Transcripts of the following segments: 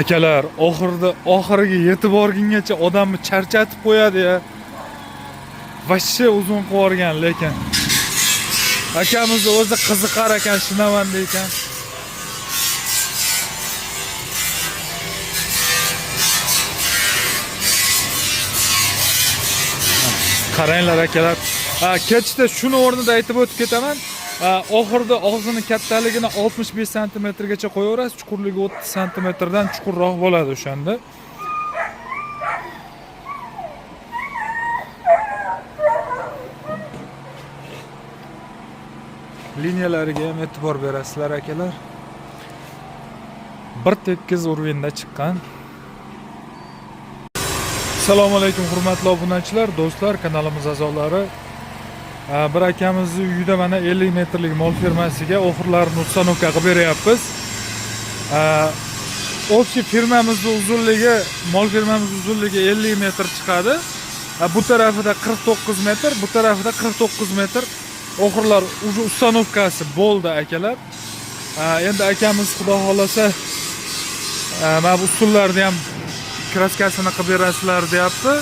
Akalar, oxiriga yetib borgungacha odamni charchatib qo'yadi ya. Vashshe uzun qilib yuborgan, lekin akamiz o'zi qiziqar ekan, shinavanda ekan. Qaranglar akalar. Kechda shuni o'rnida aytib o'tib ketaman. Oxirida og'zini kattaligini 65 sm gacha qo'yaverasiz, chuqurligi 30 sm dan chuqurroq bo'ladi o'shanda. Liniyalariga ham e'tibor berasizlar akalar. Bir tekis urvinda chiqqan. Assalomu alaykum hurmatli obunachilar, do'stlar, kanalimiz a'zolari. Bir akamizni uyida mana 50 metrlik mol fermasiga oxirlarini ustanovka qilib beryapmiz. O'sha firmamizning uzunligi, mol firmamizning uzunligi 50 metr chiqadi. Bu tarafida 49 metr, bu tarafida 49 metr. Oxirlar ustanovkasi bo'ldi akalar. Endi akamiz xudo xolasa mana bu ustunlarni ham kraskasini qilib berasizlar deyapti.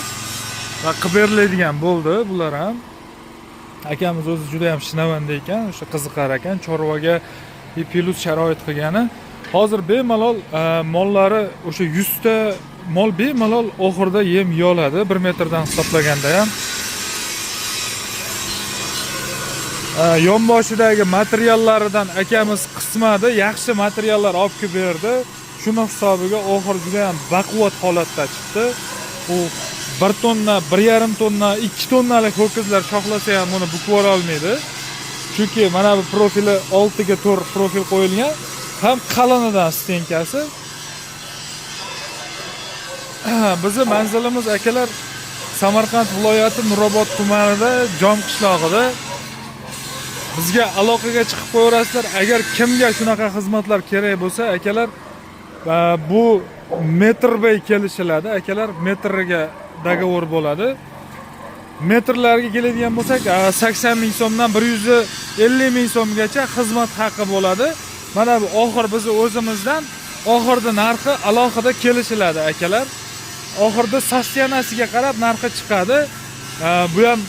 Va qilib beriladigan bo'ldi bular ham. Akamiz o'zi juda ham shinavanda ekan, o'sha qiziqar ekan, chorvaga plus sharoit qilgani. Hozir bemalol mollari o'sha 100 ta mol bemalol oxirida yem yoladi 1 metrdan hisoblaganda ham. Yonboshidagi materiallaridan akamiz qismadi, yaxshi materiallar olib kelib berdi. Shuni hisobiga oxir juda ham baquvvat holatda chiqdi. U 1 tonna, 1,5 tonna, 2 tonnalik ho'kizlar shoxlasa ham buni bukib ola olmaydi. Chunki mana bu profili 6 ga 4 profil qo'yilgan, ham qalinidan stenkasi. Bizning manzilimiz akalar Samarqand viloyati Nurobod tumanida, Jom qishlog'ida. Bizga aloqaga chiqib qo'yarasizlar. Agar kimga shunaqa xizmatlar kerak bo'lsa, akalar bu metrbay kelishiladi. Akalar metriga dogovor bo'ladi. Metrlarga keladigan bo'lsak, 80 ming so'mdan 150 ming so'mgacha xizmat haqqi bo'ladi. Mana bu oxir biz o'zimizdan oxirda narxi alohida kelishiladi akalar. Oxirda sostenasiga qarab narxi chiqadi. Bu ham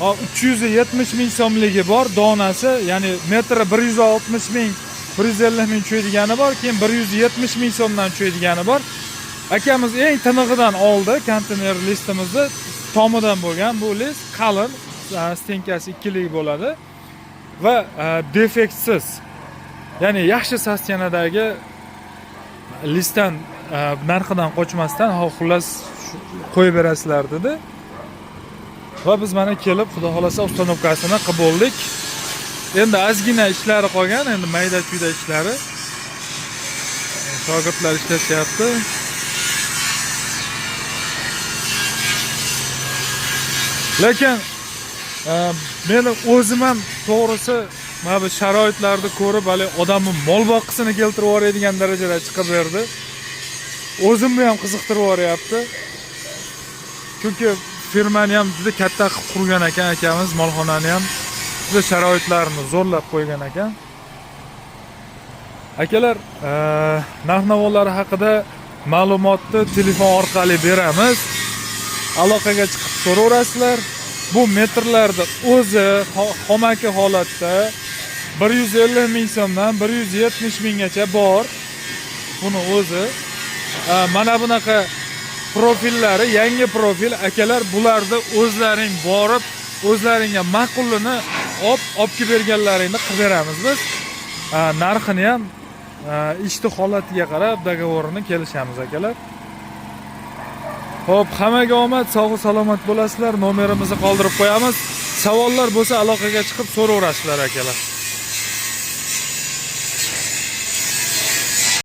370 ming so'mligi bor donasi, ya'ni metri 160 ming, 150 ming tushaydigani bor, keyin 170 ming so'mdan tushaydigani bor. Akamiz eng tinig'idan oldi konteyner listimizni, tomidan bo'lgan bu list qalin, stenkasi 2 lik bo'ladi va defektsiz. Ya'ni yaxshi sostenadagi listdan narxidan qochmasdan xullas qo'yib berasizlar dedi. Va biz mana kelib, xudo xolasa ustanovkasini qilib bo'ldik. Endi ozgina ishlari qolgan, endi mayda-chuyda ishlari. Shogirdlar ishlashyapti. Lekin meni o'zim ham to'g'risi mana bu sharoitlarni ko'rib, hali odamning mol boqisini keltirib yuboradigan darajada chiqib berdi. O'zimni ham qiziqtirib yuboryapti. Chunki firmani ham juda katta qilib qurgan ekan akamiz, molxonani ham juda sharoitlarini zo'rlab qo'ygan ekan. Akalar, narx-navolari haqida ma'lumotni telefon orqali beramiz. Aloqaga chiqib so'raverasizlar. Bu metrlarda o'zi xomaki holatda 150 ming so'mdan 170 minggacha bor. Buni o'zi mana bunaqa profillari, yangi profil akalar, bularni o'zlaring borib, o'zlaringga ma'qulini olib kelib berganlaringni qilib beramiz biz. Narxini ham ishni holatiga qarab dogovorini kelishamiz akalar. Xo'p, hammaga omad, sog' salomat bo'lasizlar. Nomerimizni qoldirib qo'yamiz. Savollar bo'lsa aloqaga chiqib so'raverasizlar akalar.